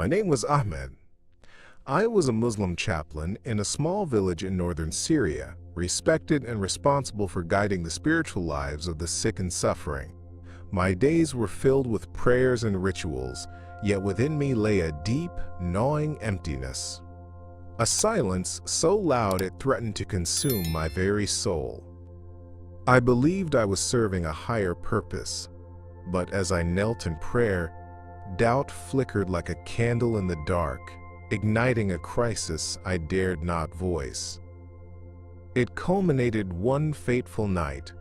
My name was Ahmed. I was a Muslim chaplain in a small village in northern Syria, respected and responsible for guiding the spiritual lives of the sick and suffering. My days were filled with prayers and rituals, yet within me lay a deep, gnawing emptiness. A silence so loud it threatened to consume my very soul. I believed I was serving a higher purpose, but as I knelt in prayer, doubt flickered like a candle in the dark, igniting a crisis I dared not voice. It culminated one fateful night,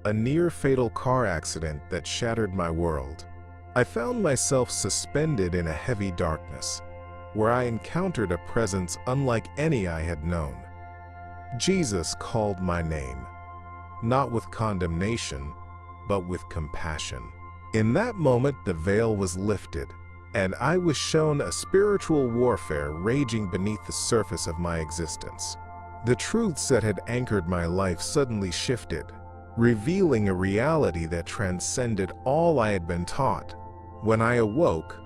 a near-fatal car accident that shattered my world. I found myself suspended in a heavy darkness, where I encountered a presence unlike any I had known. Jesus called my name, not with condemnation, but with compassion. In that moment, the veil was lifted, and I was shown a spiritual warfare raging beneath the surface of my existence. The truths that had anchored my life suddenly shifted, revealing a reality that transcended all I had been taught. When I awoke,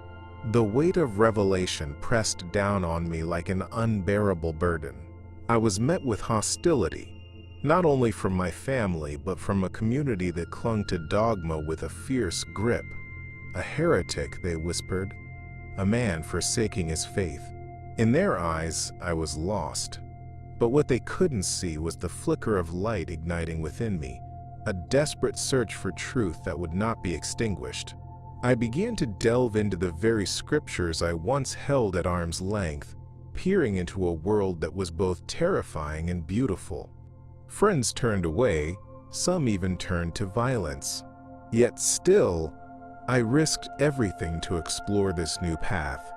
the weight of revelation pressed down on me like an unbearable burden. I was met with hostility, not only from my family, but from a community that clung to dogma with a fierce grip. A heretic, they whispered, a man forsaking his faith. In their eyes, I was lost. But what they couldn't see was the flicker of light igniting within me, a desperate search for truth that would not be extinguished. I began to delve into the very scriptures I once held at arm's length, peering into a world that was both terrifying and beautiful. Friends turned away, some even turned to violence. Yet still, I risked everything to explore this new path,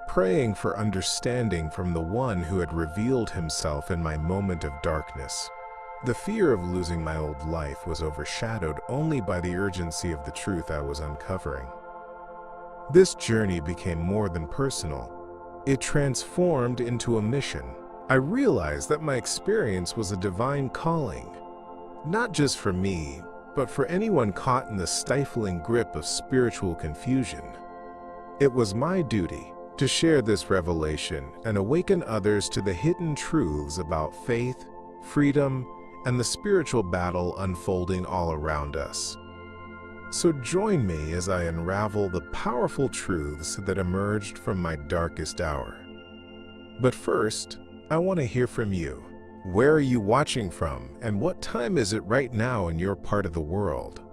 praying for understanding from the one who had revealed himself in my moment of darkness. The fear of losing my old life was overshadowed only by the urgency of the truth I was uncovering. This journey became more than personal. It transformed into a mission. I realized that my experience was a divine calling, not just for me, but for anyone caught in the stifling grip of spiritual confusion. It was my duty to share this revelation and awaken others to the hidden truths about faith, freedom, and the spiritual battle unfolding all around us. So join me as I unravel the powerful truths that emerged from my darkest hour. But first, I want to hear from you. Where are you watching from, and what time is it right now in your part of the world?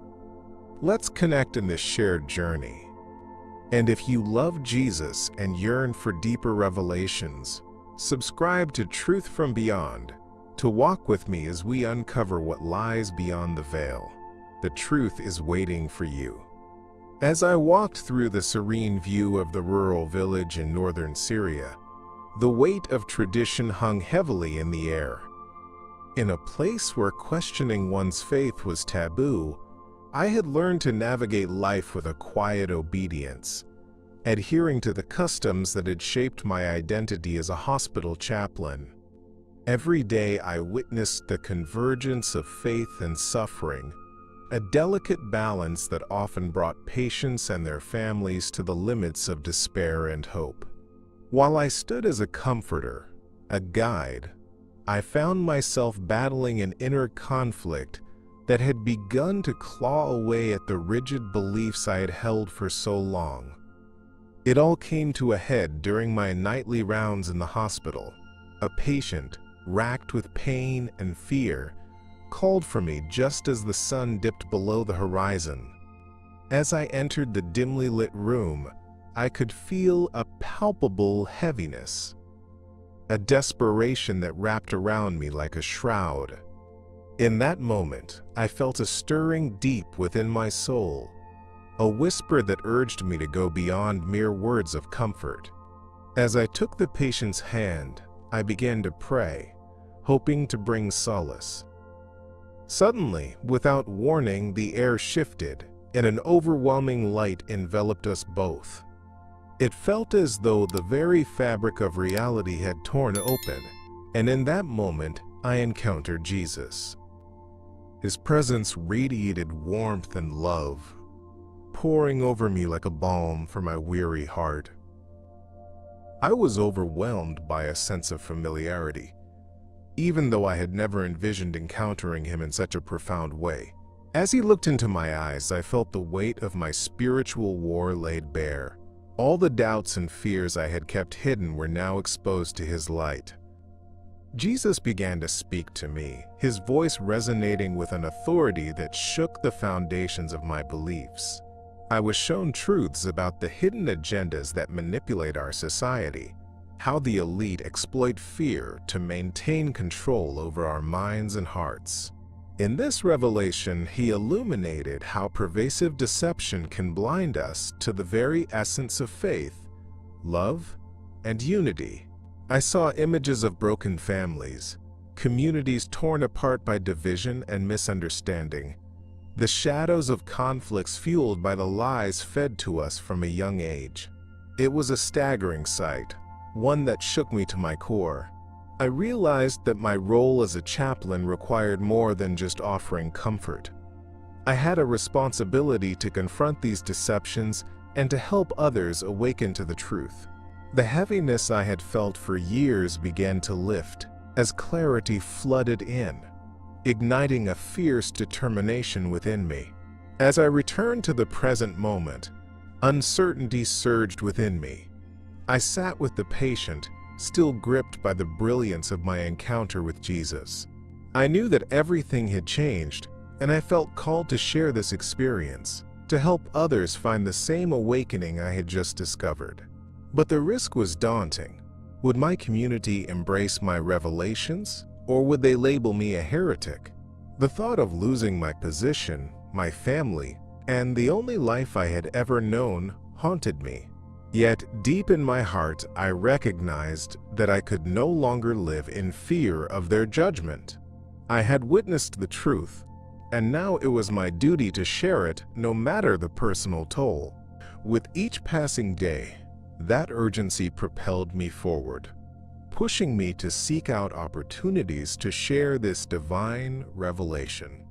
Let's connect in this shared journey. And if you love Jesus and yearn for deeper revelations, subscribe to Truth from Beyond to walk with me as we uncover what lies beyond the veil. The truth is waiting for you. As I walked through the serene view of the rural village in northern Syria, the weight of tradition hung heavily in the air. In a place where questioning one's faith was taboo, I had learned to navigate life with a quiet obedience, adhering to the customs that had shaped my identity as a hospital chaplain. Every day I witnessed the convergence of faith and suffering, a delicate balance that often brought patients and their families to the limits of despair and hope. While I stood as a comforter, a guide, I found myself battling an inner conflict that had begun to claw away at the rigid beliefs I had held for so long. It all came to a head during my nightly rounds in the hospital. A patient, racked with pain and fear, called for me just as the sun dipped below the horizon. As I entered the dimly lit room, I could feel a palpable heaviness, a desperation that wrapped around me like a shroud. In that moment, I felt a stirring deep within my soul, a whisper that urged me to go beyond mere words of comfort. As I took the patient's hand, I began to pray, hoping to bring solace. Suddenly, without warning, the air shifted, and an overwhelming light enveloped us both. It felt as though the very fabric of reality had torn open, and in that moment, I encountered Jesus. His presence radiated warmth and love, pouring over me like a balm for my weary heart. I was overwhelmed by a sense of familiarity, even though I had never envisioned encountering him in such a profound way. As he looked into my eyes, I felt the weight of my spiritual war laid bare. All the doubts and fears I had kept hidden were now exposed to his light. Jesus began to speak to me, his voice resonating with an authority that shook the foundations of my beliefs. I was shown truths about the hidden agendas that manipulate our society, how the elite exploit fear to maintain control over our minds and hearts. In this revelation, he illuminated how pervasive deception can blind us to the very essence of faith, love, and unity. I saw images of broken families, communities torn apart by division and misunderstanding, the shadows of conflicts fueled by the lies fed to us from a young age. It was a staggering sight, one that shook me to my core. I realized that my role as a chaplain required more than just offering comfort. I had a responsibility to confront these deceptions and to help others awaken to the truth. The heaviness I had felt for years began to lift as clarity flooded in, igniting a fierce determination within me. As I returned to the present moment, uncertainty surged within me. I sat with the patient, still gripped by the brilliance of my encounter with Jesus. I knew that everything had changed, and I felt called to share this experience, to help others find the same awakening I had just discovered. But the risk was daunting. Would my community embrace my revelations, or would they label me a heretic? The thought of losing my position, my family, and the only life I had ever known haunted me. Yet, deep in my heart, I recognized that I could no longer live in fear of their judgment. I had witnessed the truth, and now it was my duty to share it, no matter the personal toll. With each passing day, that urgency propelled me forward, pushing me to seek out opportunities to share this divine revelation.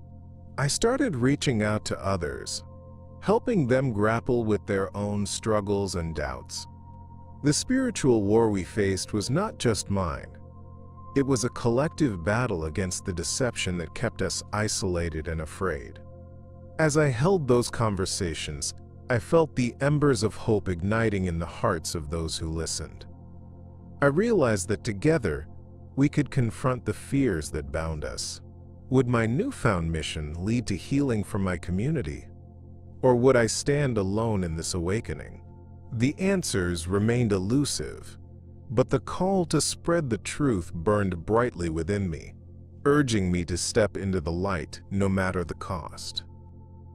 I started reaching out to others, helping them grapple with their own struggles and doubts. The spiritual war we faced was not just mine. It was a collective battle against the deception that kept us isolated and afraid. As I held those conversations, I felt the embers of hope igniting in the hearts of those who listened. I realized that together, we could confront the fears that bound us. Would my newfound mission lead to healing for my community? Or would I stand alone in this awakening? The answers remained elusive, but the call to spread the truth burned brightly within me, urging me to step into the light no matter the cost.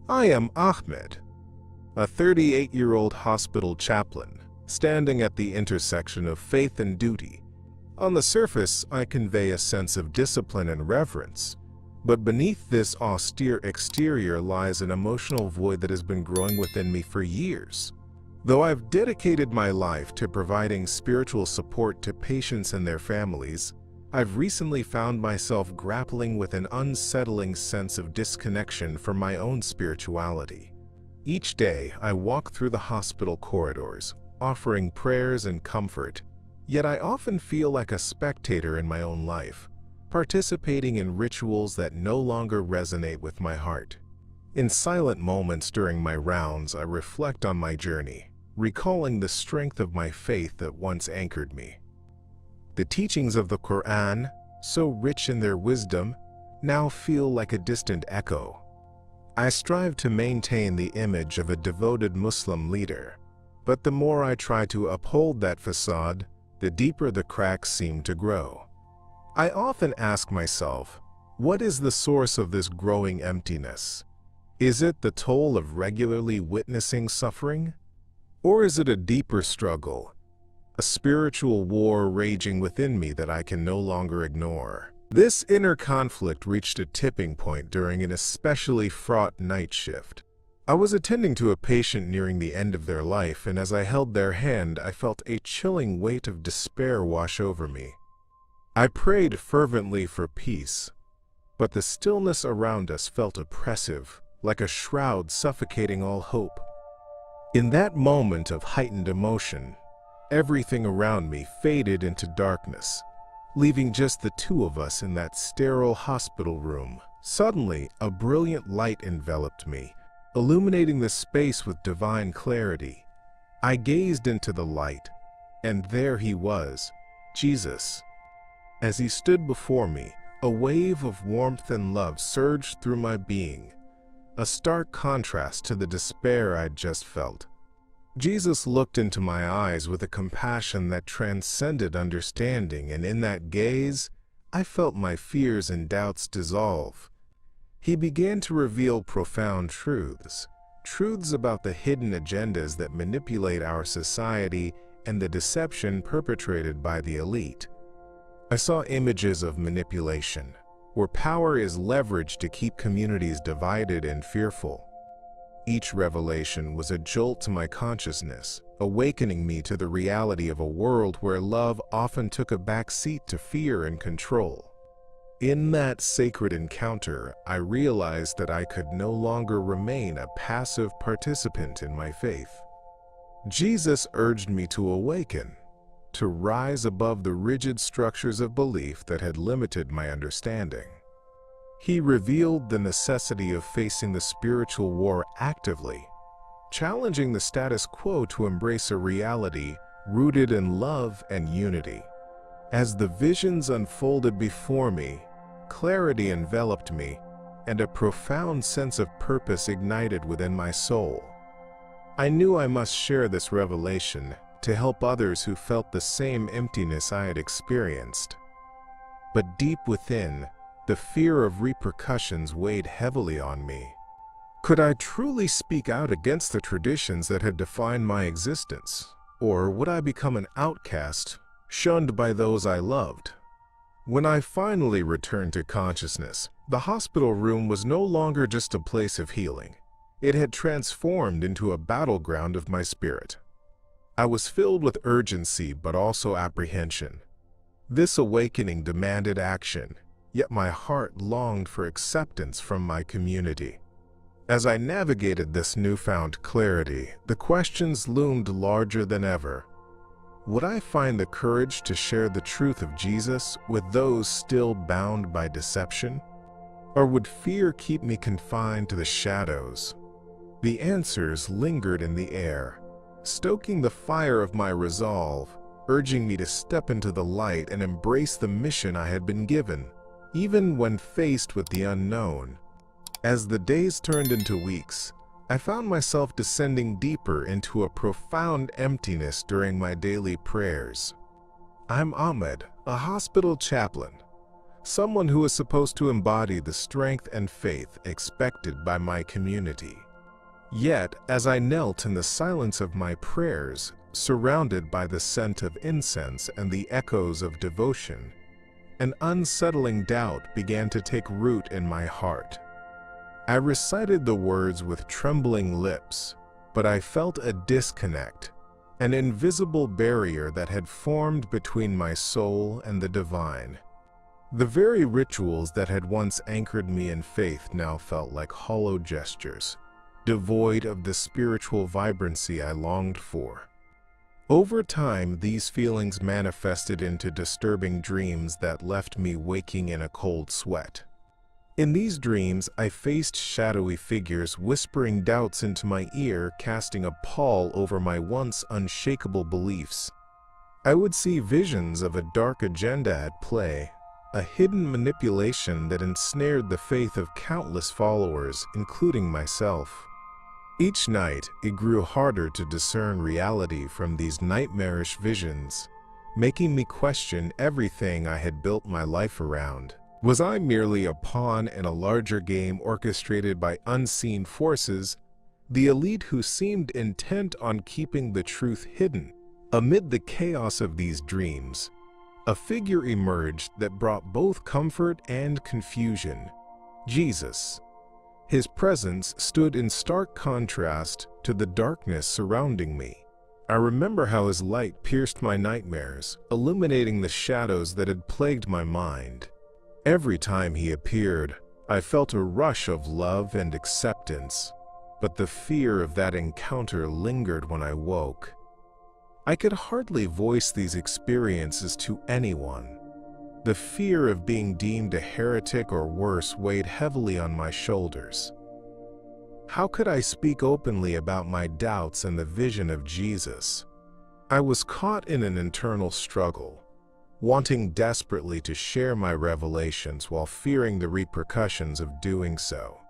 I am Ahmed, a 38-year-old hospital chaplain, standing at the intersection of faith and duty. On the surface, I convey a sense of discipline and reverence, but beneath this austere exterior lies an emotional void that has been growing within me for years. Though I've dedicated my life to providing spiritual support to patients and their families, I've recently found myself grappling with an unsettling sense of disconnection from my own spirituality. Each day, I walk through the hospital corridors, offering prayers and comfort, yet I often feel like a spectator in my own life, participating in rituals that no longer resonate with my heart. In silent moments during my rounds, I reflect on my journey, recalling the strength of my faith that once anchored me. The teachings of the Quran, so rich in their wisdom, now feel like a distant echo. I strive to maintain the image of a devoted Muslim leader, but the more I try to uphold that facade, the deeper the cracks seem to grow. I often ask myself, what is the source of this growing emptiness? Is it the toll of regularly witnessing suffering? Or is it a deeper struggle, a spiritual war raging within me that I can no longer ignore? This inner conflict reached a tipping point during an especially fraught night shift. I was attending to a patient nearing the end of their life, and as I held their hand, I felt a chilling weight of despair wash over me. I prayed fervently for peace, but the stillness around us felt oppressive, like a shroud suffocating all hope. In that moment of heightened emotion, everything around me faded into darkness, leaving just the two of us in that sterile hospital room. Suddenly, a brilliant light enveloped me, illuminating the space with divine clarity. I gazed into the light, and there he was, Jesus. As he stood before me, a wave of warmth and love surged through my being, a stark contrast to the despair I'd just felt. Jesus looked into my eyes with a compassion that transcended understanding, and in that gaze, I felt my fears and doubts dissolve. He began to reveal profound truths about the hidden agendas that manipulate our society and the deception perpetrated by the elite. I saw images of manipulation, where power is leveraged to keep communities divided and fearful. Each revelation was a jolt to my consciousness, awakening me to the reality of a world where love often took a back seat to fear and control. In that sacred encounter, I realized that I could no longer remain a passive participant in my faith. Jesus urged me to awaken, to rise above the rigid structures of belief that had limited my understanding. He revealed the necessity of facing the spiritual war actively, challenging the status quo to embrace a reality rooted in love and unity. As the visions unfolded before me, clarity enveloped me, and a profound sense of purpose ignited within my soul. I knew I must share this revelation to help others who felt the same emptiness I had experienced. But deep within, the fear of repercussions weighed heavily on me. Could I truly speak out against the traditions that had defined my existence? Or would I become an outcast, shunned by those I loved? When I finally returned to consciousness, the hospital room was no longer just a place of healing. It had transformed into a battleground of my spirit. I was filled with urgency but also apprehension. This awakening demanded action, yet my heart longed for acceptance from my community. As I navigated this newfound clarity, the questions loomed larger than ever. Would I find the courage to share the truth of Jesus with those still bound by deception? Or would fear keep me confined to the shadows? The answers lingered in the air, stoking the fire of my resolve, urging me to step into the light and embrace the mission I had been given, even when faced with the unknown. As the days turned into weeks, I found myself descending deeper into a profound emptiness during my daily prayers. I'm Ahmed, a hospital chaplain, someone who is supposed to embody the strength and faith expected by my community. Yet, as I knelt in the silence of my prayers, surrounded by the scent of incense and the echoes of devotion, an unsettling doubt began to take root in my heart. I recited the words with trembling lips, but I felt a disconnect, an invisible barrier that had formed between my soul and the divine. The very rituals that had once anchored me in faith now felt like hollow gestures, devoid of the spiritual vibrancy I longed for. Over time, these feelings manifested into disturbing dreams that left me waking in a cold sweat. In these dreams, I faced shadowy figures whispering doubts into my ear, casting a pall over my once unshakable beliefs. I would see visions of a dark agenda at play, a hidden manipulation that ensnared the faith of countless followers, including myself. Each night, it grew harder to discern reality from these nightmarish visions, making me question everything I had built my life around. Was I merely a pawn in a larger game orchestrated by unseen forces, the elite who seemed intent on keeping the truth hidden? Amid the chaos of these dreams, a figure emerged that brought both comfort and confusion: Jesus. His presence stood in stark contrast to the darkness surrounding me. I remember how his light pierced my nightmares, illuminating the shadows that had plagued my mind. Every time he appeared, I felt a rush of love and acceptance, but the fear of that encounter lingered when I woke. I could hardly voice these experiences to anyone. The fear of being deemed a heretic or worse weighed heavily on my shoulders. How could I speak openly about my doubts and the vision of Jesus? I was caught in an internal struggle, wanting desperately to share my revelations while fearing the repercussions of doing so.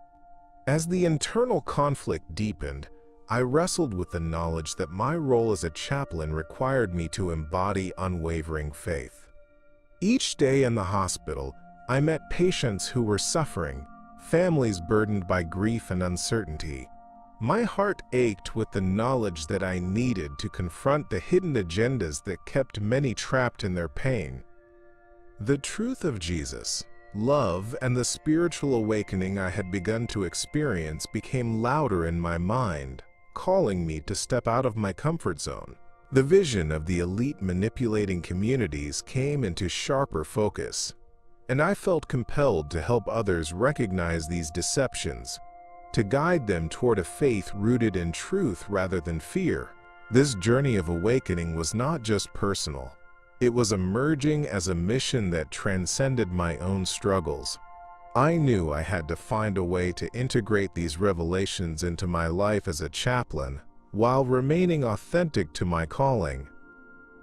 As the internal conflict deepened, I wrestled with the knowledge that my role as a chaplain required me to embody unwavering faith. Each day in the hospital, I met patients who were suffering, families burdened by grief and uncertainty. My heart ached with the knowledge that I needed to confront the hidden agendas that kept many trapped in their pain. The truth of Jesus, love, and the spiritual awakening I had begun to experience became louder in my mind, calling me to step out of my comfort zone. The vision of the elite manipulating communities came into sharper focus, and I felt compelled to help others recognize these deceptions, to guide them toward a faith rooted in truth rather than fear. This journey of awakening was not just personal. It was emerging as a mission that transcended my own struggles. I knew I had to find a way to integrate these revelations into my life as a chaplain, while remaining authentic to my calling.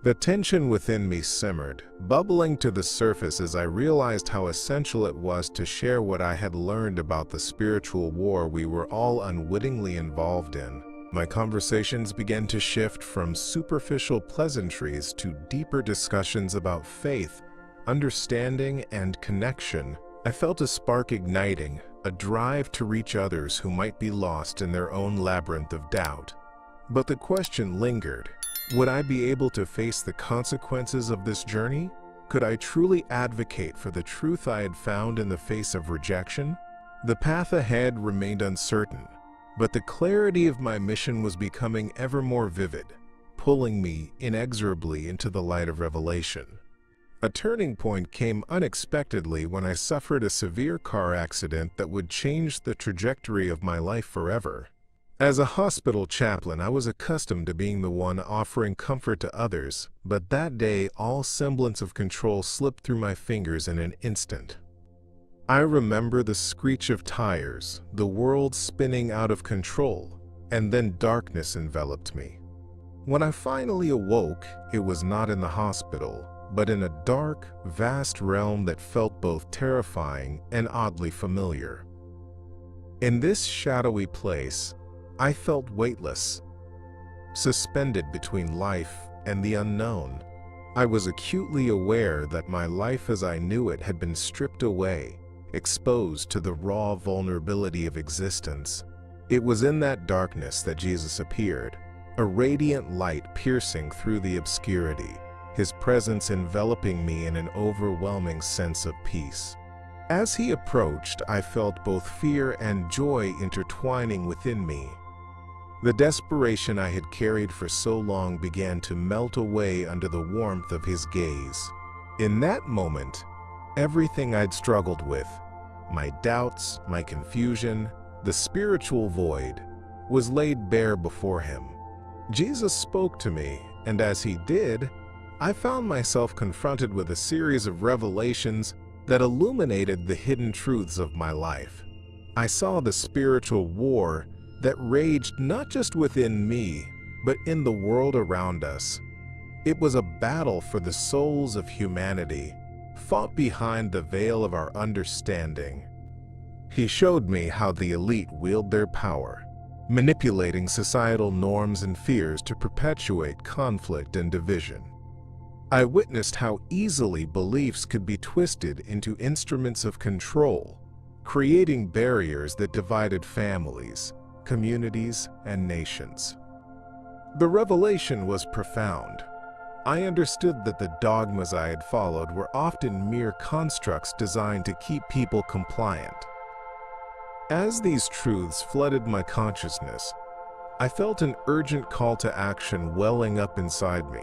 The tension within me simmered, bubbling to the surface as I realized how essential it was to share what I had learned about the spiritual war we were all unwittingly involved in. My conversations began to shift from superficial pleasantries to deeper discussions about faith, understanding, and connection. I felt a spark igniting, a drive to reach others who might be lost in their own labyrinth of doubt. But the question lingered. Would I be able to face the consequences of this journey? Could I truly advocate for the truth I had found in the face of rejection? The path ahead remained uncertain, but the clarity of my mission was becoming ever more vivid, pulling me inexorably into the light of revelation. A turning point came unexpectedly when I suffered a severe car accident that would change the trajectory of my life forever. As a hospital chaplain, I was accustomed to being the one offering comfort to others, but that day all semblance of control slipped through my fingers in an instant. I remember the screech of tires, the world spinning out of control, and then darkness enveloped me. When I finally awoke, it was not in the hospital, but in a dark, vast realm that felt both terrifying and oddly familiar. In this shadowy place, I felt weightless, suspended between life and the unknown. I was acutely aware that my life as I knew it had been stripped away, exposed to the raw vulnerability of existence. It was in that darkness that Jesus appeared, a radiant light piercing through the obscurity, his presence enveloping me in an overwhelming sense of peace. As he approached, I felt both fear and joy intertwining within me. The desperation I had carried for so long began to melt away under the warmth of his gaze. In that moment, everything I'd struggled with, my doubts, my confusion, the spiritual void, was laid bare before him. Jesus spoke to me, and as he did, I found myself confronted with a series of revelations that illuminated the hidden truths of my life. I saw the spiritual war that raged not just within me, but in the world around us. It was a battle for the souls of humanity, fought behind the veil of our understanding. He showed me how the elite wield their power, manipulating societal norms and fears to perpetuate conflict and division. I witnessed how easily beliefs could be twisted into instruments of control, creating barriers that divided families, communities, and nations. The revelation was profound. I understood that the dogmas I had followed were often mere constructs designed to keep people compliant. As these truths flooded my consciousness, I felt an urgent call to action welling up inside me.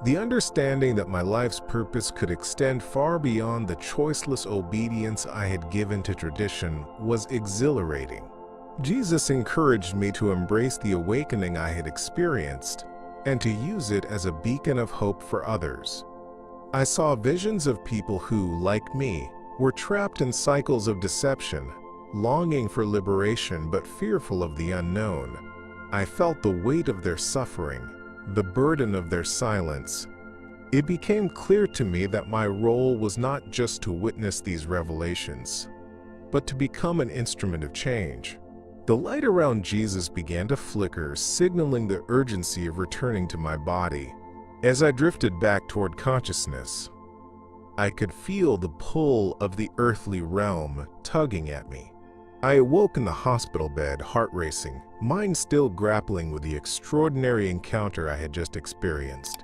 The understanding that my life's purpose could extend far beyond the choiceless obedience I had given to tradition was exhilarating. Jesus encouraged me to embrace the awakening I had experienced, and to use it as a beacon of hope for others. I saw visions of people who, like me, were trapped in cycles of deception, longing for liberation but fearful of the unknown. I felt the weight of their suffering, the burden of their silence. It became clear to me that my role was not just to witness these revelations, but to become an instrument of change. The light around Jesus began to flicker, signaling the urgency of returning to my body. As I drifted back toward consciousness, I could feel the pull of the earthly realm tugging at me. I awoke in the hospital bed, heart racing, mind still grappling with the extraordinary encounter I had just experienced.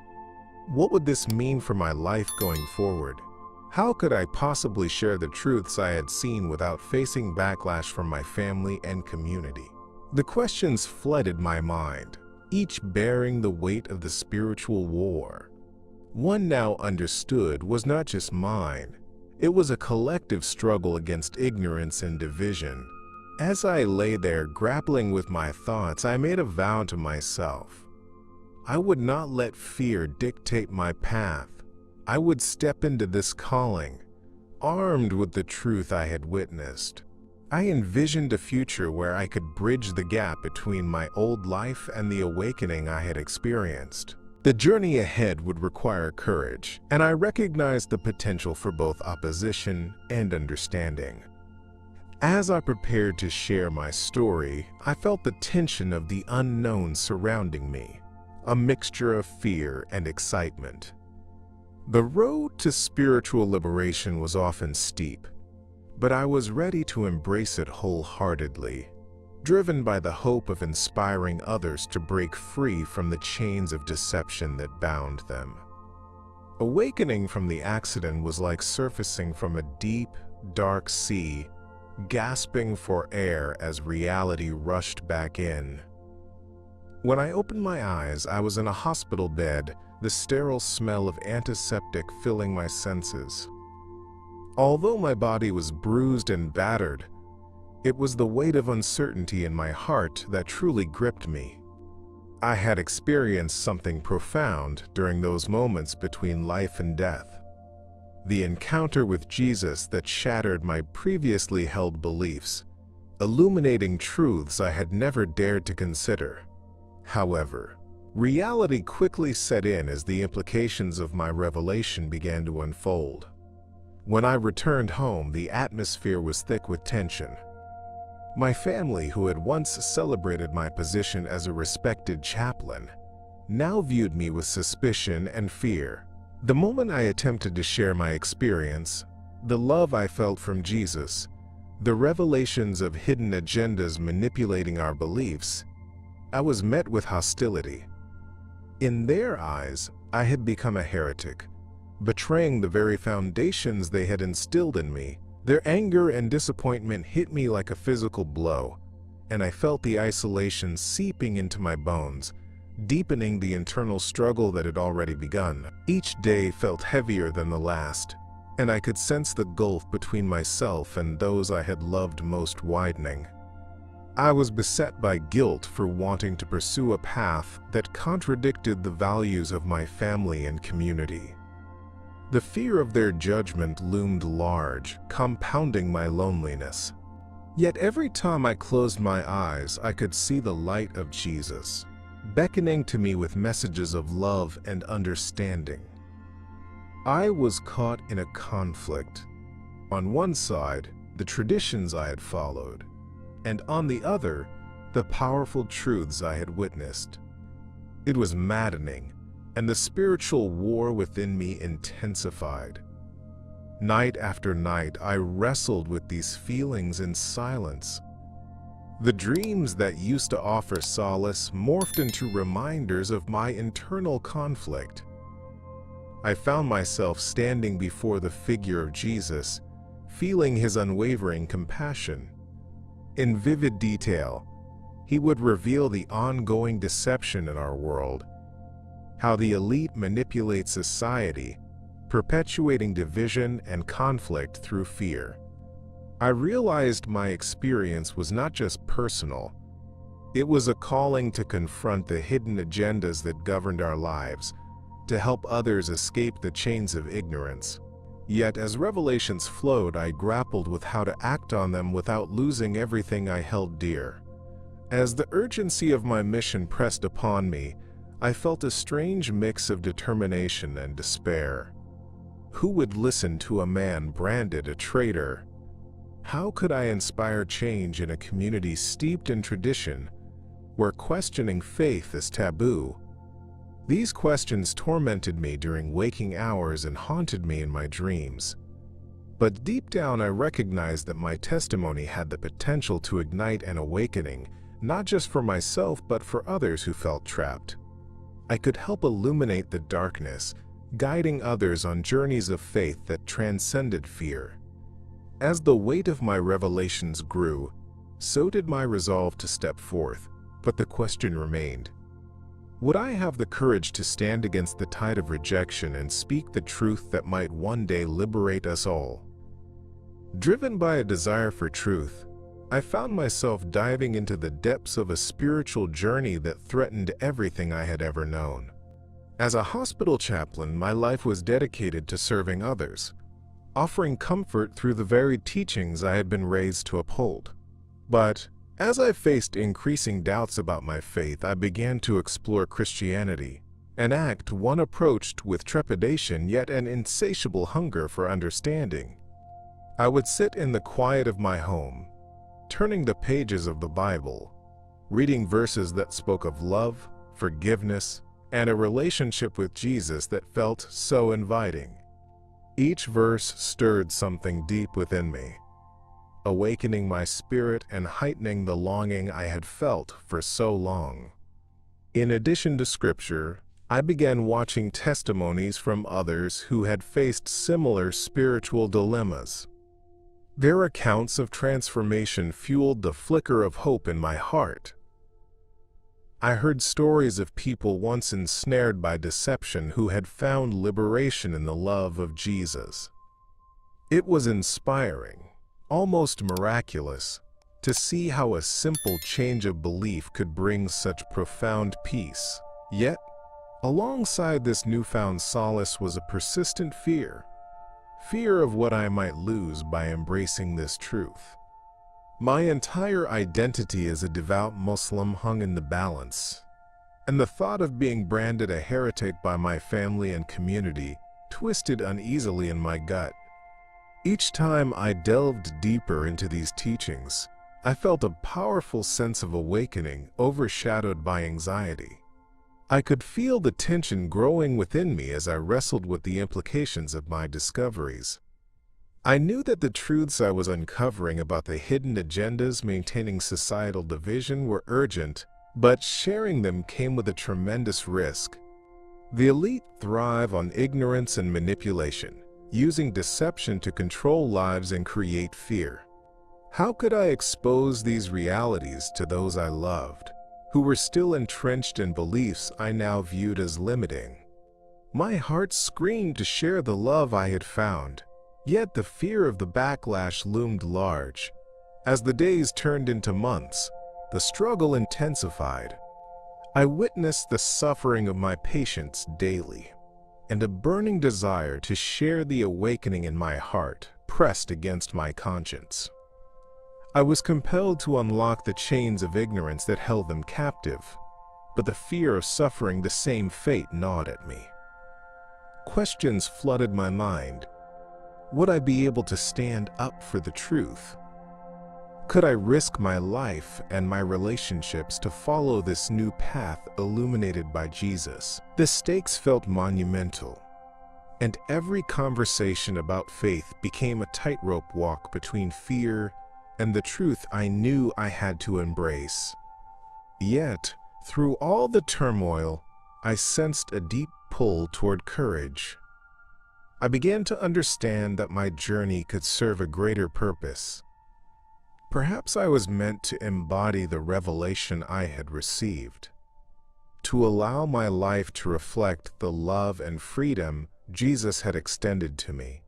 What would this mean for my life going forward? How could I possibly share the truths I had seen without facing backlash from my family and community? The questions flooded my mind, each bearing the weight of the spiritual war. One now understood was not just mine. It was a collective struggle against ignorance and division. As I lay there grappling with my thoughts, I made a vow to myself. I would not let fear dictate my path. I would step into this calling, armed with the truth I had witnessed. I envisioned a future where I could bridge the gap between my old life and the awakening I had experienced. The journey ahead would require courage, and I recognized the potential for both opposition and understanding. As I prepared to share my story, I felt the tension of the unknown surrounding me, a mixture of fear and excitement. The road to spiritual liberation was often steep, but I was ready to embrace it wholeheartedly, driven by the hope of inspiring others to break free from the chains of deception that bound them. Awakening from the accident was like surfacing from a deep, dark sea, gasping for air as reality rushed back in. When I opened my eyes, I was in a hospital bed, the sterile smell of antiseptic filling my senses. Although my body was bruised and battered, it was the weight of uncertainty in my heart that truly gripped me. I had experienced something profound during those moments between life and death. The encounter with Jesus that shattered my previously held beliefs, illuminating truths I had never dared to consider. However, reality quickly set in as the implications of my revelation began to unfold. When I returned home, the atmosphere was thick with tension. My family, who had once celebrated my position as a respected chaplain, now viewed me with suspicion and fear. The moment I attempted to share my experience, the love I felt from Jesus, the revelations of hidden agendas manipulating our beliefs, I was met with hostility. In their eyes, I had become a heretic, betraying the very foundations they had instilled in me. Their anger and disappointment hit me like a physical blow, and I felt the isolation seeping into my bones, deepening the internal struggle that had already begun. Each day felt heavier than the last, and I could sense the gulf between myself and those I had loved most widening. I was beset by guilt for wanting to pursue a path that contradicted the values of my family and community. The fear of their judgment loomed large, compounding my loneliness. Yet every time I closed my eyes, I could see the light of Jesus, beckoning to me with messages of love and understanding. I was caught in a conflict. On one side, the traditions I had followed, and on the other, the powerful truths I had witnessed. It was maddening, and the spiritual war within me intensified. Night after night, I wrestled with these feelings in silence. The dreams that used to offer solace morphed into reminders of my internal conflict. I found myself standing before the figure of Jesus, feeling his unwavering compassion. In vivid detail, he would reveal the ongoing deception in our world, how the elite manipulate society, perpetuating division and conflict through fear. I realized my experience was not just personal, It was a calling to confront the hidden agendas that governed our lives, to help others escape the chains of ignorance. Yet as revelations flowed, I grappled with how to act on them without losing everything I held dear. As the urgency of my mission pressed upon me, I felt a strange mix of determination and despair. Who would listen to a man branded a traitor? How could I inspire change in a community steeped in tradition, where questioning faith is taboo? These questions tormented me during waking hours and haunted me in my dreams. But deep down I recognized that my testimony had the potential to ignite an awakening, not just for myself but for others who felt trapped. I could help illuminate the darkness, guiding others on journeys of faith that transcended fear. As the weight of my revelations grew, so did my resolve to step forth, but the question remained: would I have the courage to stand against the tide of rejection and speak the truth that might one day liberate us all? Driven by a desire for truth, I found myself diving into the depths of a spiritual journey that threatened everything I had ever known. As a hospital chaplain, my life was dedicated to serving others, offering comfort through the very teachings I had been raised to uphold. But as I faced increasing doubts about my faith, I began to explore Christianity, an act one approached with trepidation yet an insatiable hunger for understanding. I would sit in the quiet of my home, turning the pages of the Bible, reading verses that spoke of love, forgiveness, and a relationship with Jesus that felt so inviting. Each verse stirred something deep within me, awakening my spirit and heightening the longing I had felt for so long. In addition to Scripture, I began watching testimonies from others who had faced similar spiritual dilemmas. Their accounts of transformation fueled the flicker of hope in my heart. I heard stories of people once ensnared by deception who had found liberation in the love of Jesus. It was inspiring, almost miraculous, to see how a simple change of belief could bring such profound peace. Yet, alongside this newfound solace was a persistent fear of what I might lose by embracing this truth. My entire identity as a devout Muslim hung in the balance, and the thought of being branded a heretic by my family and community twisted uneasily in my gut. Each time I delved deeper into these teachings, I felt a powerful sense of awakening overshadowed by anxiety. I could feel the tension growing within me as I wrestled with the implications of my discoveries. I knew that the truths I was uncovering about the hidden agendas maintaining societal division were urgent, but sharing them came with a tremendous risk. The elite thrive on ignorance and manipulation, using deception to control lives and create fear. How could I expose these realities to those I loved, who were still entrenched in beliefs I now viewed as limiting? My heart screamed to share the love I had found, yet the fear of the backlash loomed large. As the days turned into months, the struggle intensified. I witnessed the suffering of my patients daily, and a burning desire to share the awakening in my heart pressed against my conscience. I was compelled to unlock the chains of ignorance that held them captive, but the fear of suffering the same fate gnawed at me. Questions flooded my mind. Would I be able to stand up for the truth? Could I risk my life and my relationships to follow this new path illuminated by Jesus? The stakes felt monumental, and every conversation about faith became a tightrope walk between fear and the truth I knew I had to embrace. Yet, through all the turmoil, I sensed a deep pull toward courage. I began to understand that my journey could serve a greater purpose. Perhaps I was meant to embody the revelation I had received, to allow my life to reflect the love and freedom Jesus had extended to me.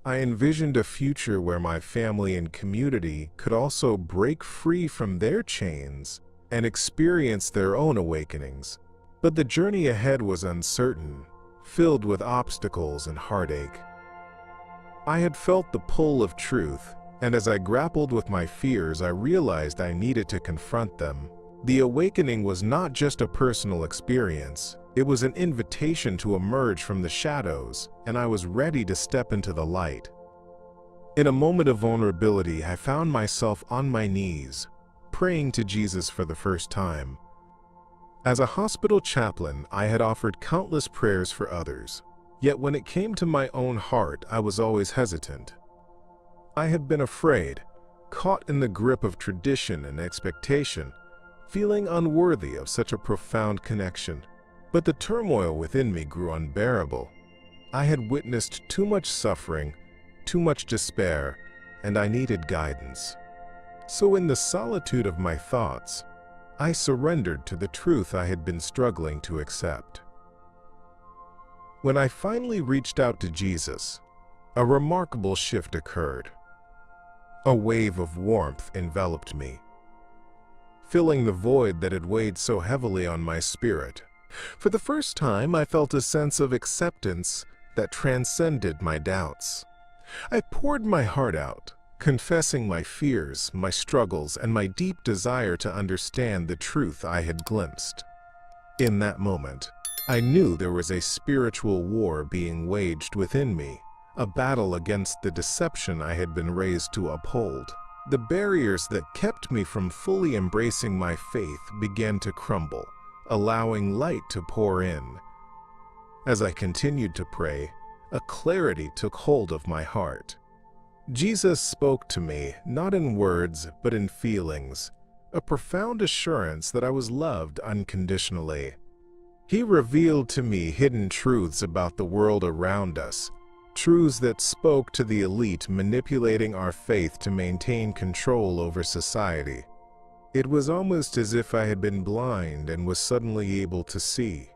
I envisioned a future where my family and community could also break free from their chains and experience their own awakenings. But the journey ahead was uncertain, filled with obstacles and heartache. I had felt the pull of truth, and as I grappled with my fears, I realized I needed to confront them. The awakening was not just a personal experience, it was an invitation to emerge from the shadows, and I was ready to step into the light. In a moment of vulnerability, I found myself on my knees, praying to Jesus for the first time. As a hospital chaplain, I had offered countless prayers for others, yet when it came to my own heart, I was always hesitant. I had been afraid, caught in the grip of tradition and expectation, feeling unworthy of such a profound connection. But the turmoil within me grew unbearable. I had witnessed too much suffering, too much despair, and I needed guidance. So in the solitude of my thoughts, I surrendered to the truth I had been struggling to accept. When I finally reached out to Jesus, a remarkable shift occurred. A wave of warmth enveloped me, filling the void that had weighed so heavily on my spirit. For the first time, I felt a sense of acceptance that transcended my doubts. I poured my heart out, confessing my fears, my struggles, and my deep desire to understand the truth I had glimpsed. In that moment, I knew there was a spiritual war being waged within me, a battle against the deception I had been raised to uphold. The barriers that kept me from fully embracing my faith began to crumble, allowing light to pour in. As I continued to pray, a clarity took hold of my heart. Jesus spoke to me, not in words, but in feelings, a profound assurance that I was loved unconditionally. He revealed to me hidden truths about the world around us, truths that spoke to the elite manipulating our faith to maintain control over society. It was almost as if I had been blind and was suddenly able to see.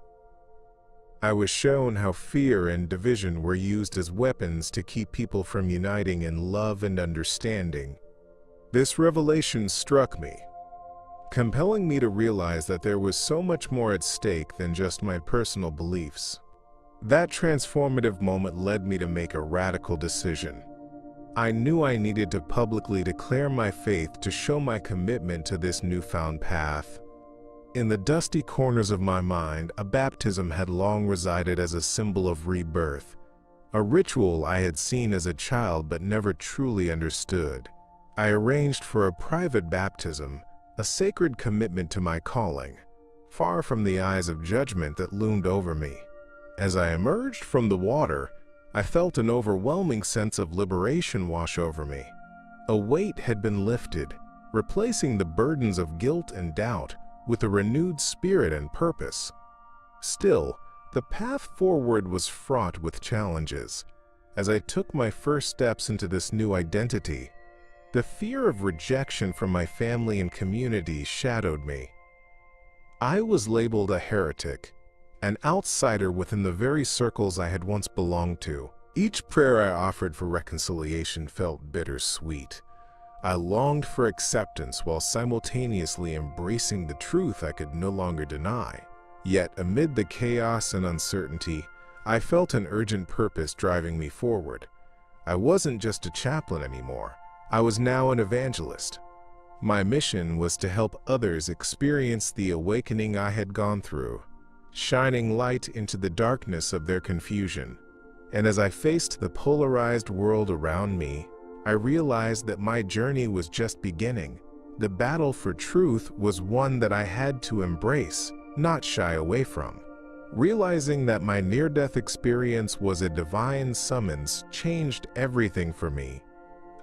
I was shown how fear and division were used as weapons to keep people from uniting in love and understanding. This revelation struck me, compelling me to realize that there was so much more at stake than just my personal beliefs. That transformative moment led me to make a radical decision. I knew I needed to publicly declare my faith to show my commitment to this newfound path. In the dusty corners of my mind, a baptism had long resided as a symbol of rebirth, a ritual I had seen as a child but never truly understood. I arranged for a private baptism, a sacred commitment to my calling, far from the eyes of judgment that loomed over me. As I emerged from the water, I felt an overwhelming sense of liberation wash over me. A weight had been lifted, replacing the burdens of guilt and doubt with a renewed spirit and purpose. Still, the path forward was fraught with challenges. As I took my first steps into this new identity, the fear of rejection from my family and community shadowed me. I was labeled a heretic, an outsider within the very circles I had once belonged to. Each prayer I offered for reconciliation felt bittersweet. I longed for acceptance while simultaneously embracing the truth I could no longer deny. Yet, amid the chaos and uncertainty, I felt an urgent purpose driving me forward. I wasn't just a chaplain anymore. I was now an evangelist. My mission was to help others experience the awakening I had gone through, shining light into the darkness of their confusion. And as I faced the polarized world around me, I realized that my journey was just beginning. The battle for truth was one that I had to embrace, not shy away from. Realizing that my near-death experience was a divine summons changed everything for me.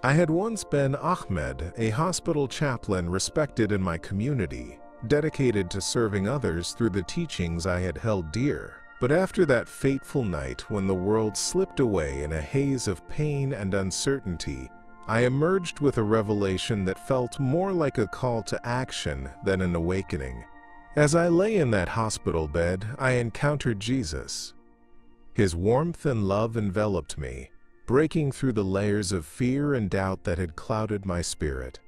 I had once been Ahmed, a hospital chaplain respected in my community, dedicated to serving others through the teachings I had held dear. But after that fateful night when the world slipped away in a haze of pain and uncertainty, I emerged with a revelation that felt more like a call to action than an awakening. As I lay in that hospital bed, I encountered Jesus. His warmth and love enveloped me, breaking through the layers of fear and doubt that had clouded my spirit.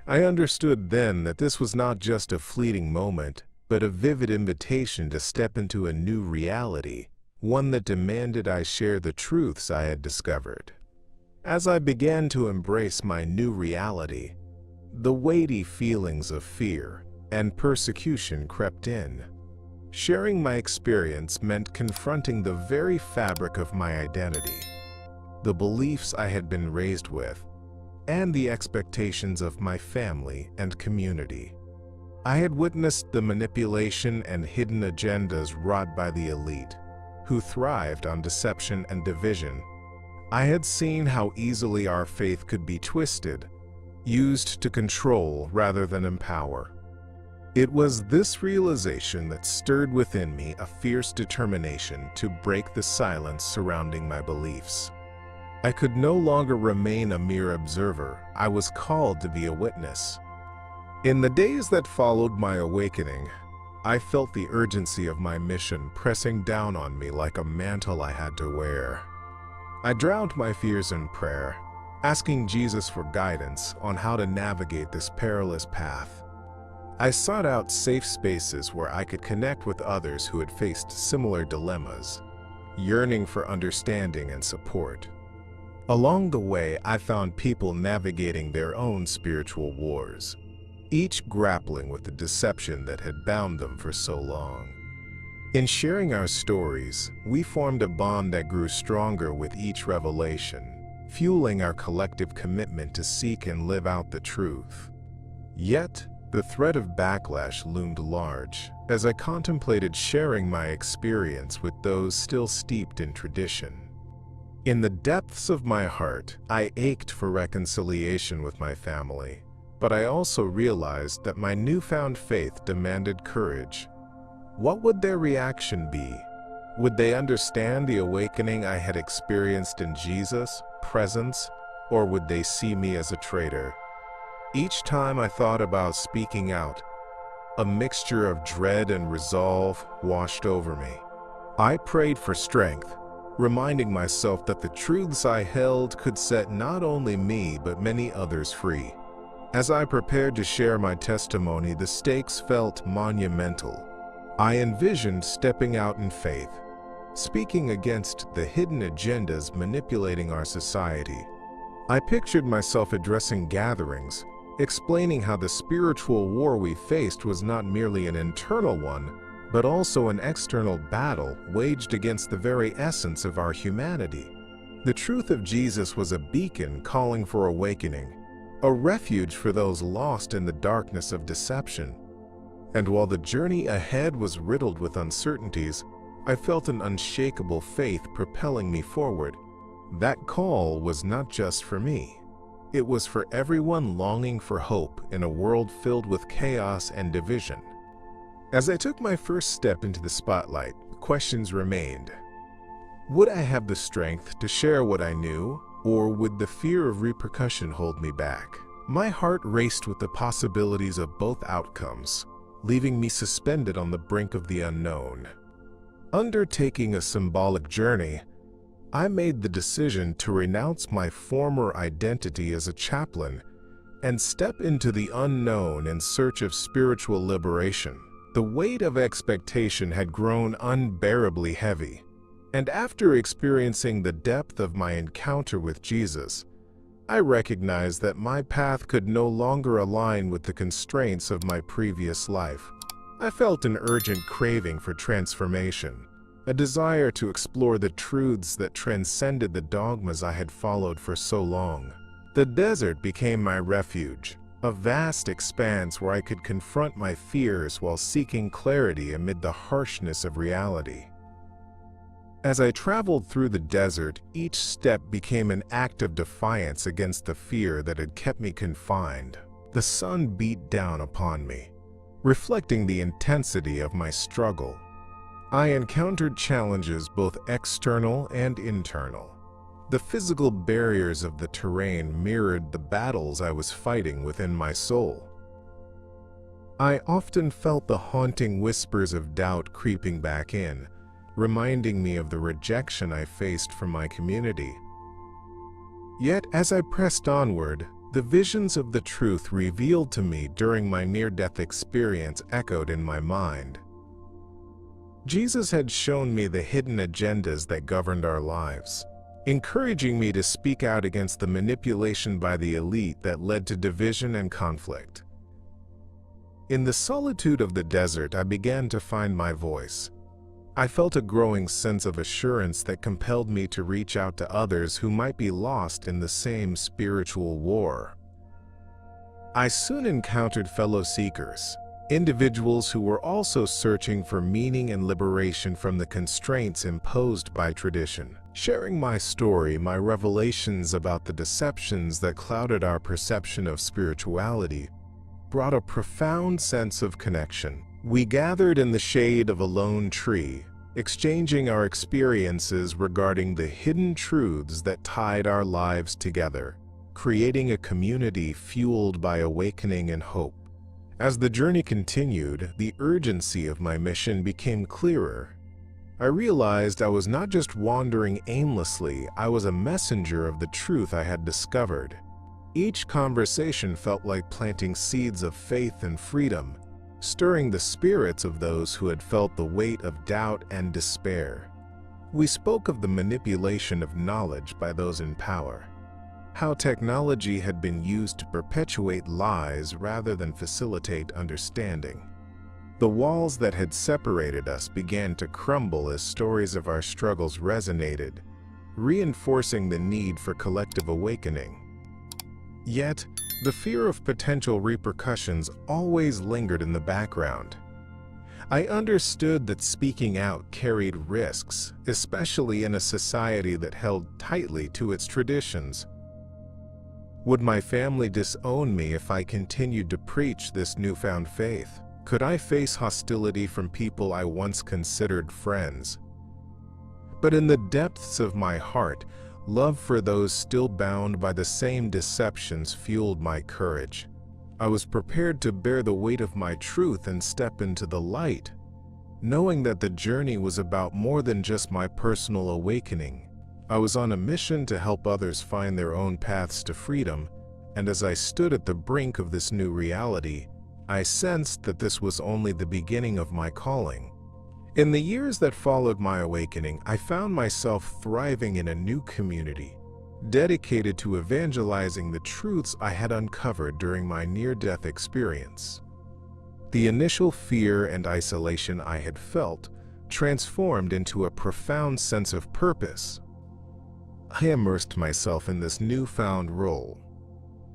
I understood then that this was not just a fleeting moment, but a vivid invitation to step into a new reality, one that demanded I share the truths I had discovered. As I began to embrace my new reality, the weighty feelings of fear and persecution crept in. Sharing my experience meant confronting the very fabric of my identity, the beliefs I had been raised with, and the expectations of my family and community. I had witnessed the manipulation and hidden agendas wrought by the elite, who thrived on deception and division. I had seen how easily our faith could be twisted, used to control rather than empower. It was this realization that stirred within me a fierce determination to break the silence surrounding my beliefs. I could no longer remain a mere observer. I was called to be a witness. In the days that followed my awakening, I felt the urgency of my mission pressing down on me like a mantle I had to wear. I drowned my fears in prayer, asking Jesus for guidance on how to navigate this perilous path. I sought out safe spaces where I could connect with others who had faced similar dilemmas, yearning for understanding and support. Along the way, I found people navigating their own spiritual wars, each grappling with the deception that had bound them for so long. In sharing our stories, we formed a bond that grew stronger with each revelation, fueling our collective commitment to seek and live out the truth. Yet, the threat of backlash loomed large as I contemplated sharing my experience with those still steeped in tradition. In the depths of my heart, I ached for reconciliation with my family, but I also realized that my newfound faith demanded courage. What would their reaction be? Would they understand the awakening I had experienced in Jesus' presence, or would they see me as a traitor? Each time I thought about speaking out, a mixture of dread and resolve washed over me. I prayed for strength, reminding myself that the truths I held could set not only me but many others free. As I prepared to share my testimony, the stakes felt monumental. I envisioned stepping out in faith, speaking against the hidden agendas manipulating our society. I pictured myself addressing gatherings, explaining how the spiritual war we faced was not merely an internal one, but also an external battle waged against the very essence of our humanity. The truth of Jesus was a beacon calling for awakening, a refuge for those lost in the darkness of deception. And while the journey ahead was riddled with uncertainties, I felt an unshakable faith propelling me forward. That call was not just for me. It was for everyone longing for hope in a world filled with chaos and division. As I took my first step into the spotlight, questions remained. Would I have the strength to share what I knew, or would the fear of repercussion hold me back? My heart raced with the possibilities of both outcomes, leaving me suspended on the brink of the unknown. Undertaking a symbolic journey, I made the decision to renounce my former identity as a chaplain and step into the unknown in search of spiritual liberation. The weight of expectation had grown unbearably heavy, and after experiencing the depth of my encounter with Jesus, I recognized that my path could no longer align with the constraints of my previous life. I felt an urgent craving for transformation, a desire to explore the truths that transcended the dogmas I had followed for so long. The desert became my refuge, a vast expanse where I could confront my fears while seeking clarity amid the harshness of reality. As I traveled through the desert, each step became an act of defiance against the fear that had kept me confined. The sun beat down upon me, reflecting the intensity of my struggle. I encountered challenges both external and internal. The physical barriers of the terrain mirrored the battles I was fighting within my soul. I often felt the haunting whispers of doubt creeping back in, reminding me of the rejection I faced from my community. Yet, as I pressed onward, The visions of the truth revealed to me during my near-death experience echoed in my mind. Jesus had shown me the hidden agendas that governed our lives, encouraging me to speak out against the manipulation by the elite that led to division and conflict. In the solitude of the desert, I began to find my voice. I felt a growing sense of assurance that compelled me to reach out to others who might be lost in the same spiritual war. I soon encountered fellow seekers, individuals who were also searching for meaning and liberation from the constraints imposed by tradition. Sharing my story, my revelations about the deceptions that clouded our perception of spirituality, brought a profound sense of connection. We gathered in the shade of a lone tree, exchanging our experiences regarding the hidden truths that tied our lives together, creating a community fueled by awakening and hope. As the journey continued, the urgency of my mission became clearer. I realized I was not just wandering aimlessly, I was a messenger of the truth I had discovered. Each conversation felt like planting seeds of faith and freedom, stirring the spirits of those who had felt the weight of doubt and despair. We spoke of the manipulation of knowledge by those in power, how technology had been used to perpetuate lies rather than facilitate understanding. The walls that had separated us began to crumble as stories of our struggles resonated, reinforcing the need for collective awakening. Yet, the fear of potential repercussions always lingered in the background. I understood that speaking out carried risks, especially in a society that held tightly to its traditions. Would my family disown me if I continued to preach this newfound faith? Could I face hostility from people I once considered friends? But in the depths of my heart, love for those still bound by the same deceptions fueled my courage. I was prepared to bear the weight of my truth and step into the light, knowing that the journey was about more than just my personal awakening. I was on a mission to help others find their own paths to freedom, and as I stood at the brink of this new reality, I sensed that this was only the beginning of my calling. In the years that followed my awakening, I found myself thriving in a new community, dedicated to evangelizing the truths I had uncovered during my near-death experience. The initial fear and isolation I had felt transformed into a profound sense of purpose. I immersed myself in this newfound role,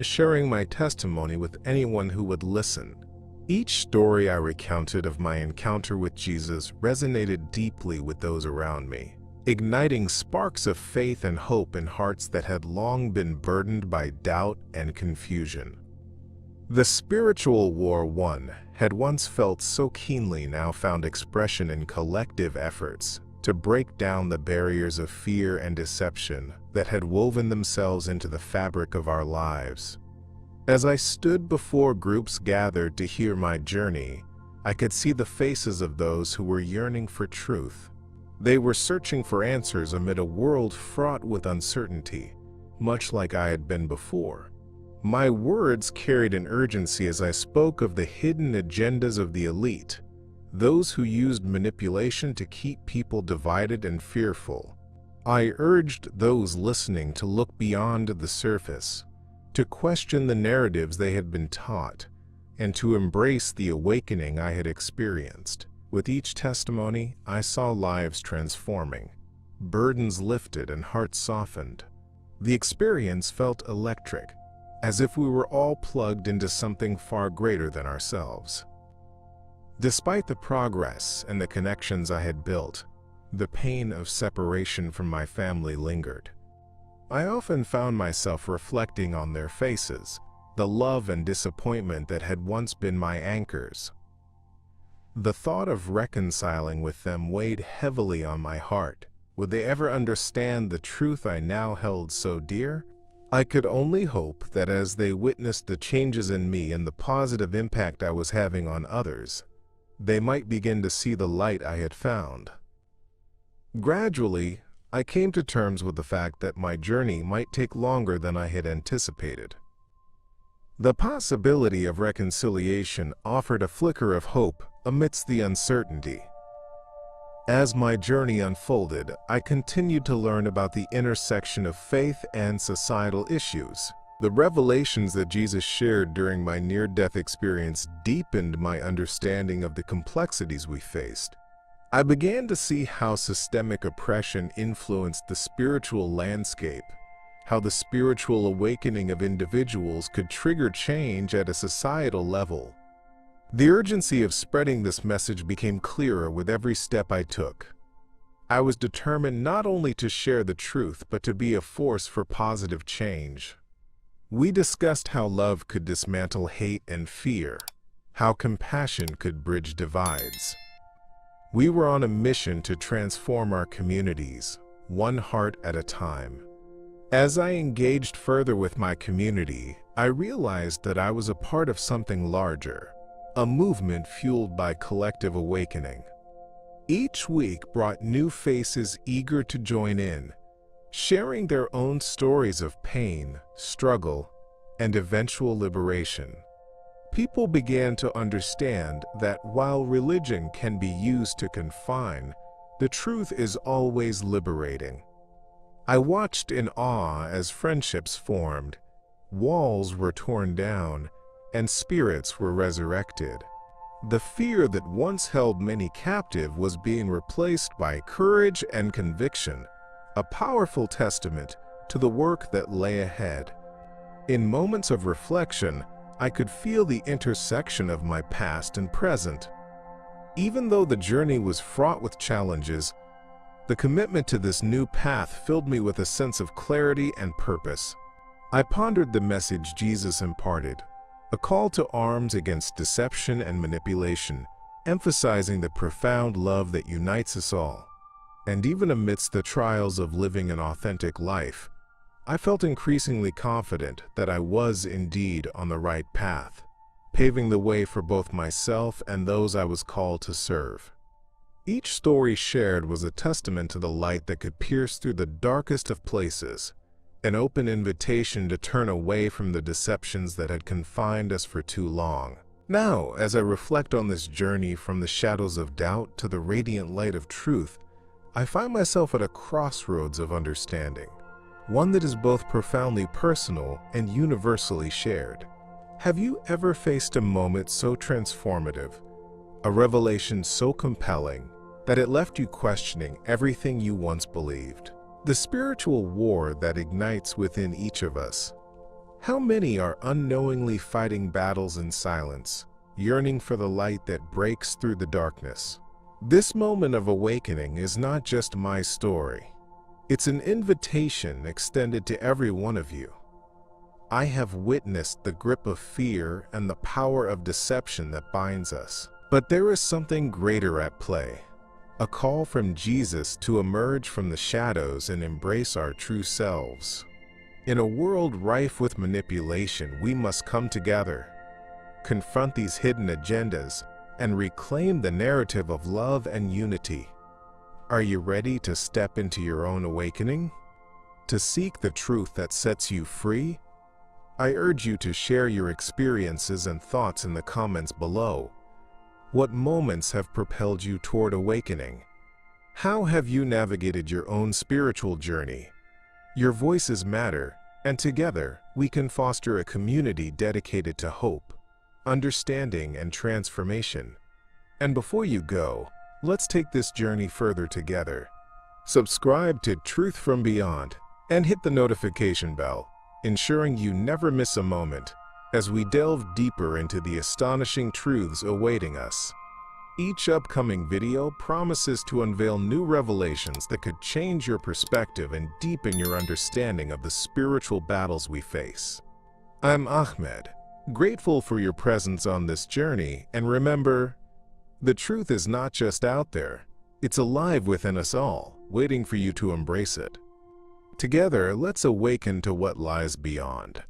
sharing my testimony with anyone who would listen. Each story I recounted of my encounter with Jesus resonated deeply with those around me, igniting sparks of faith and hope in hearts that had long been burdened by doubt and confusion. The spiritual war one had once felt so keenly now found expression in collective efforts to break down the barriers of fear and deception that had woven themselves into the fabric of our lives. As I stood before groups gathered to hear my journey, I could see the faces of those who were yearning for truth. They were searching for answers amid a world fraught with uncertainty, much like I had been before. My words carried an urgency as I spoke of the hidden agendas of the elite, those who used manipulation to keep people divided and fearful. I urged those listening to look beyond the surface, to question the narratives they had been taught, and to embrace the awakening I had experienced. With each testimony, I saw lives transforming, burdens lifted and hearts softened. The experience felt electric, as if we were all plugged into something far greater than ourselves. Despite the progress and the connections I had built, the pain of separation from my family lingered. I often found myself reflecting on their faces, the love and disappointment that had once been my anchors. The thought of reconciling with them weighed heavily on my heart. Would they ever understand the truth I now held so dear? I could only hope that as they witnessed the changes in me and the positive impact I was having on others, they might begin to see the light I had found. Gradually, I came to terms with the fact that my journey might take longer than I had anticipated. The possibility of reconciliation offered a flicker of hope amidst the uncertainty. As my journey unfolded, I continued to learn about the intersection of faith and societal issues. The revelations that Jesus shared during my near-death experience deepened my understanding of the complexities we faced. I began to see how systemic oppression influenced the spiritual landscape, how the spiritual awakening of individuals could trigger change at a societal level. The urgency of spreading this message became clearer with every step I took. I was determined not only to share the truth, but to be a force for positive change. We discussed how love could dismantle hate and fear, how compassion could bridge divides. We were on a mission to transform our communities, one heart at a time. As I engaged further with my community, I realized that I was a part of something larger, a movement fueled by collective awakening. Each week brought new faces eager to join in, sharing their own stories of pain, struggle, and eventual liberation. People began to understand that while religion can be used to confine, the truth is always liberating. I watched in awe as friendships formed, walls were torn down, and spirits were resurrected. The fear that once held many captive was being replaced by courage and conviction, a powerful testament to the work that lay ahead. In moments of reflection, I could feel the intersection of my past and present. Even though the journey was fraught with challenges, the commitment to this new path filled me with a sense of clarity and purpose. I pondered the message Jesus imparted, a call to arms against deception and manipulation, emphasizing the profound love that unites us all. And even amidst the trials of living an authentic life, I felt increasingly confident that I was indeed on the right path, paving the way for both myself and those I was called to serve. Each story shared was a testament to the light that could pierce through the darkest of places, an open invitation to turn away from the deceptions that had confined us for too long. Now, as I reflect on this journey from the shadows of doubt to the radiant light of truth, I find myself at a crossroads of understanding, one that is both profoundly personal and universally shared. Have you ever faced a moment so transformative, a revelation so compelling, that it left you questioning everything you once believed? The spiritual war that ignites within each of us. How many are unknowingly fighting battles in silence, yearning for the light that breaks through the darkness? This moment of awakening is not just my story. It's an invitation extended to every one of you. I have witnessed the grip of fear and the power of deception that binds us. But there is something greater at play. A call from Jesus to emerge from the shadows and embrace our true selves. In a world rife with manipulation, we must come together, confront these hidden agendas, and reclaim the narrative of love and unity. Are you ready to step into your own awakening? To seek the truth that sets you free? I urge you to share your experiences and thoughts in the comments below. What moments have propelled you toward awakening? How have you navigated your own spiritual journey? Your voices matter, and together we can foster a community dedicated to hope, understanding, and transformation. And before you go, let's take this journey further together. Subscribe to Truth from Beyond and hit the notification bell, ensuring you never miss a moment as we delve deeper into the astonishing truths awaiting us. Each upcoming video promises to unveil new revelations that could change your perspective and deepen your understanding of the spiritual battles we face. I'm Ahmed, grateful for your presence on this journey, and remember, the truth is not just out there, it's alive within us all, waiting for you to embrace it. Together, let's awaken to what lies beyond.